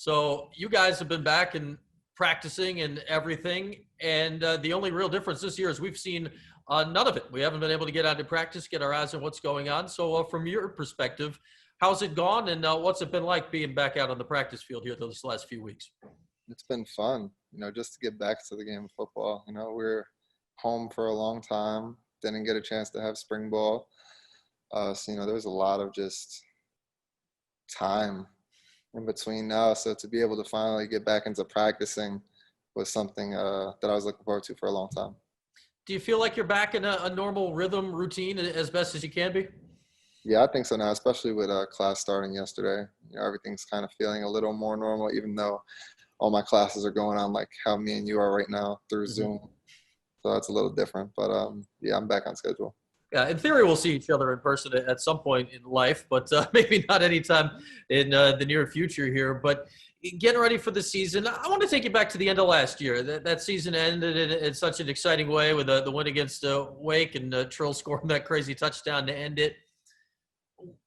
So you guys have been back and practicing and everything. And the only real difference this year is we've seen none of it. We haven't been able to get out to practice, get our eyes on what's going on. So from your perspective, how's it gone and what's it been like being back out on the practice field here those last few weeks? It's been fun, just to get back to the game of football. We're home for a long time, didn't get a chance to have spring ball. So, there was a lot of just time in between now. So to be able to finally get back into practicing was something that I was looking forward to for a long time. Do you feel like you're back in a normal rhythm routine as best as you can be? Yeah, I think so now, especially with class starting yesterday. Everything's kind of feeling a little more normal, even though all my classes are going on like how me and you are right now through Zoom. So that's a little different. But, yeah, I'm back on schedule. Yeah, in theory, we'll see each other in person at some point in life, but maybe not anytime in the near future here. But getting ready for the season, I want to take you back to the end of last year. That season ended in such an exciting way with the win against Wake and Trill scoring that crazy touchdown to end it.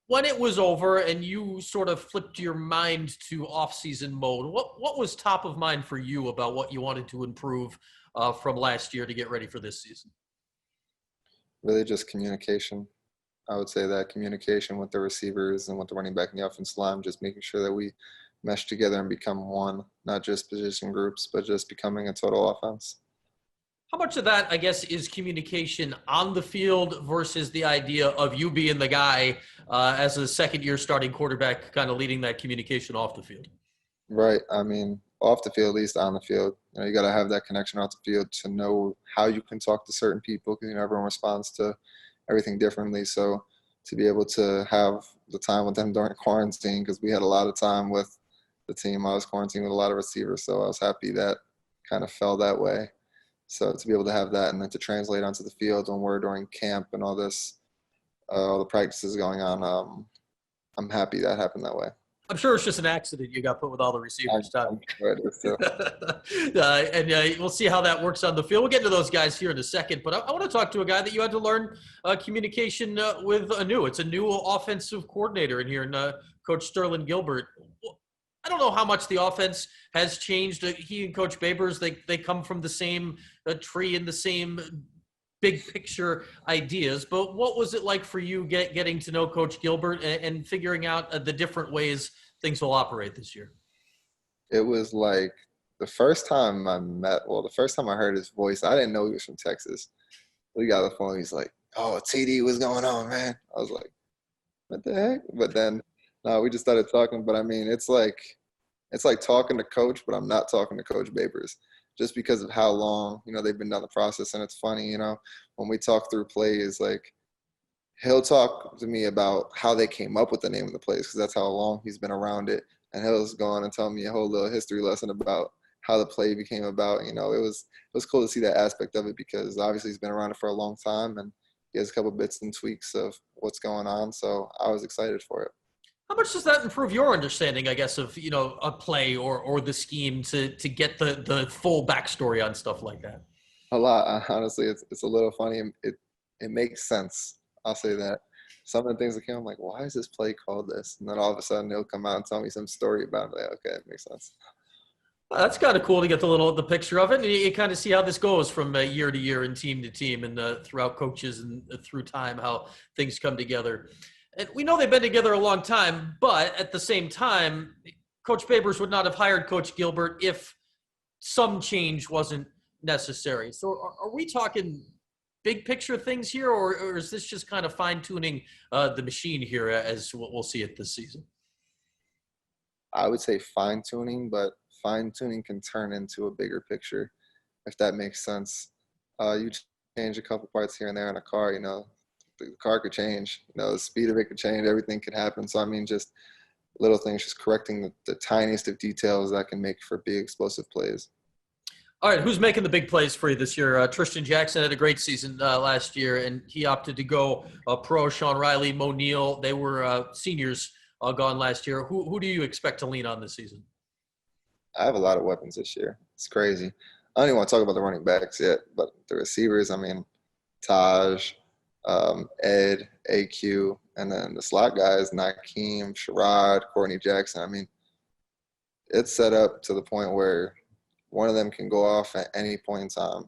When it was over and you sort of flipped your mind to off-season mode, what was top of mind for you about what you wanted to improve from last year to get ready for this season? Really just communication. I would say that communication with the receivers and with the running back and the offensive line, just making sure that we mesh together and become one, not just position groups, but just becoming a total offense. How much of that, I guess, is communication on the field versus the idea of you being the guy as a second-year starting quarterback kind of leading that communication off the field? Right. I mean, off the field, at least on the field. You got to have that connection off the field to know how you can talk to certain people because everyone responds to everything differently. So to be able to have the time with them during quarantine, because we had a lot of time with the team. I was quarantined with a lot of receivers, so I was happy that kind of fell that way. So to be able to have that and then to translate onto the field when we're during camp and all this, all the practices going on, I'm happy that happened that way. I'm sure it's just an accident you got put with all the receivers, Tom. Sure it is too. And we'll see how that works on the field. We'll get into those guys here in a second, but I want to talk to a guy that you had to learn communication with anew. It's a new offensive coordinator in here, and Coach Sterling Gilbert. I don't know how much the offense has changed. He and Coach Babers, they come from the same tree and the same big picture ideas, but what was it like for you getting to know Coach Gilbert and figuring out the different ways things will operate this year? It was like the first time I heard his voice, I didn't know he was from Texas. We got on the phone, he's like, "Oh, TD, what's going on, man?" I was like, "What the heck?" But then, no, we just started talking. But I mean, it's like talking to Coach, but I'm not talking to Coach Babers. Just because of how long, they've been down the process. And it's funny, when we talk through plays, like he'll talk to me about how they came up with the name of the plays because that's how long he's been around it. And he'll just go on and tell me a whole little history lesson about how the play became about. It was cool to see that aspect of it because obviously he's been around it for a long time and he has a couple bits and tweaks of what's going on. So I was excited for it. How much does that improve your understanding, I guess, of, a play or the scheme to get the full backstory on stuff like that? A lot. Honestly, it's a little funny. It makes sense. I'll say that. Some of the things that came, I'm like, why is this play called this? And then all of a sudden they'll come out and tell me some story about it. Like, okay, it makes sense. Well, that's kind of cool to get the picture of it. And you kind of see how this goes from year to year and team to team and throughout coaches and through time, how things come together. And we know they've been together a long time, but at the same time, Coach Babers would not have hired Coach Gilbert if some change wasn't necessary. So are we talking big picture things here, or is this just kind of fine-tuning the machine here as we'll see it this season? I would say fine-tuning, but fine-tuning can turn into a bigger picture, if that makes sense. You change a couple parts here and there in a car, the car could change, the speed of it could change, everything could happen. So, I mean, just little things, just correcting the tiniest of details that can make for big explosive plays. All right, who's making the big plays for you this year? Tristan Jackson had a great season last year, and he opted to go pro. Sean Riley, Mo Neal, they were seniors gone last year. Who do you expect to lean on this season? I have a lot of weapons this year. It's crazy. I don't even want to talk about the running backs yet, but the receivers, I mean, Taj, Ed, AQ, and then the slot guys, Nakeem, Sherrod, Courtney Jackson. I mean, it's set up to the point where one of them can go off at any point in time.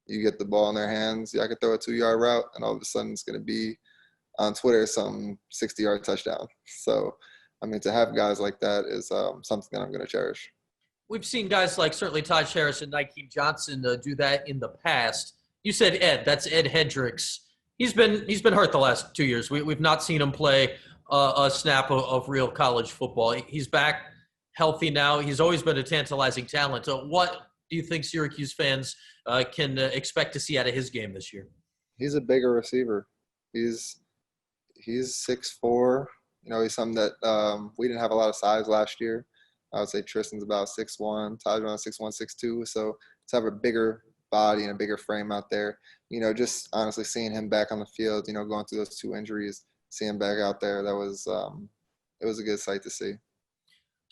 You get the ball in their hands, I could throw a 2-yard route, and all of a sudden it's going to be on Twitter some 60-yard touchdown. So, I mean, to have guys like that is something that I'm going to cherish. We've seen guys like certainly Taj Harris and Nykeem Johnson do that in the past. You said Ed. That's Ed Hendricks. He's been hurt the last 2 years. We've not seen him play a snap of real college football. He's back healthy now. He's always been a tantalizing talent. What do you think Syracuse fans can expect to see out of his game this year? He's a bigger receiver. He's 6'4". You know, he's something that we didn't have a lot of size last year. I would say Tristan's about 6'1", Taj around 6'1", 6'2". So to have a bigger body and a bigger frame out there, you know, just honestly seeing him back on the field, you know, going through those 2 injuries, seeing him back out there, that was it was a good sight to see.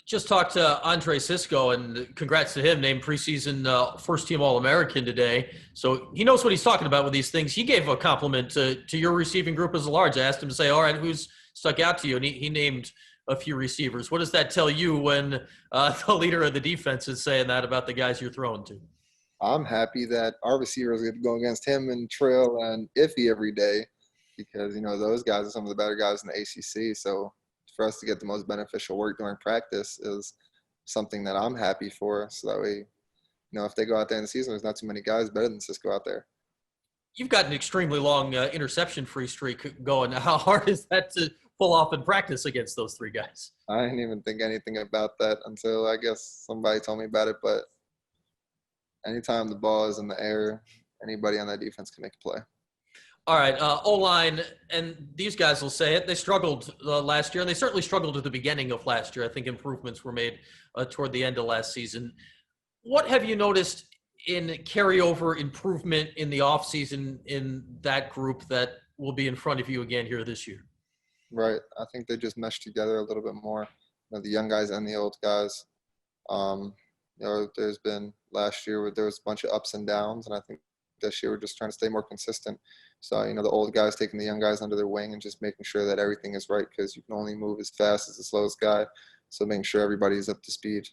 Just talked to Andre Sisco, and congrats to him, named preseason first-team All-American today. So he knows what he's talking about with these things. He gave a compliment to your receiving group as a large. I asked him to say, all right, who's stuck out to you? And he named a few receivers. What does that tell you when the leader of the defense is saying that about the guys you're throwing to? I'm happy that our receivers get to go against him and Trill and Iffy every day because, you know, those guys are some of the better guys in the ACC. So for us to get the most beneficial work during practice is something that I'm happy for. So that way, you know, if they go out there in the season, there's not too many guys better than Cisco out there. You've got an extremely long interception-free streak going. How hard is that to pull off in practice against those 3 guys? I didn't even think anything about that until I guess somebody told me about it. But anytime the ball is in the air, anybody on that defense can make a play. All right, O-line, and these guys will say it, they struggled last year, and they certainly struggled at the beginning of last year. I think improvements were made toward the end of last season. What have you noticed in carryover improvement in the offseason in that group that will be in front of you again here this year? Right. I think they just meshed together a little bit more, you know, the young guys and the old guys. You know, there's been last year where there was a bunch of ups and downs, and I think this year we're just trying to stay more consistent. So, you know, the old guys taking the young guys under their wing and just making sure that everything is right because you can only move as fast as the slowest guy. So making sure everybody's up to speed.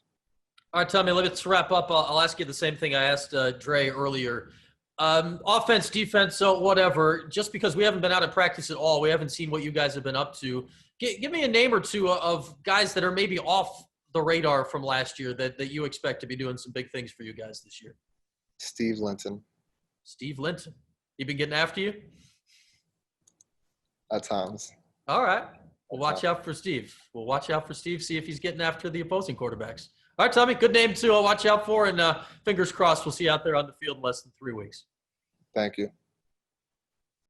All right, Tommy, let's wrap up. I'll ask you the same thing I asked Dre earlier. Offense, defense, so whatever, just because we haven't been out of practice at all, we haven't seen what you guys have been up to. Give me a name or two of guys that are maybe off the radar from last year that you expect to be doing some big things for you guys this year. Steve Linton. Steve Linton. He been getting after you? At times. All right. We'll watch out for Steve. See if he's getting after the opposing quarterbacks. All right, Tommy, good name to watch out for, and fingers crossed we'll see you out there on the field in less than 3 weeks. Thank you.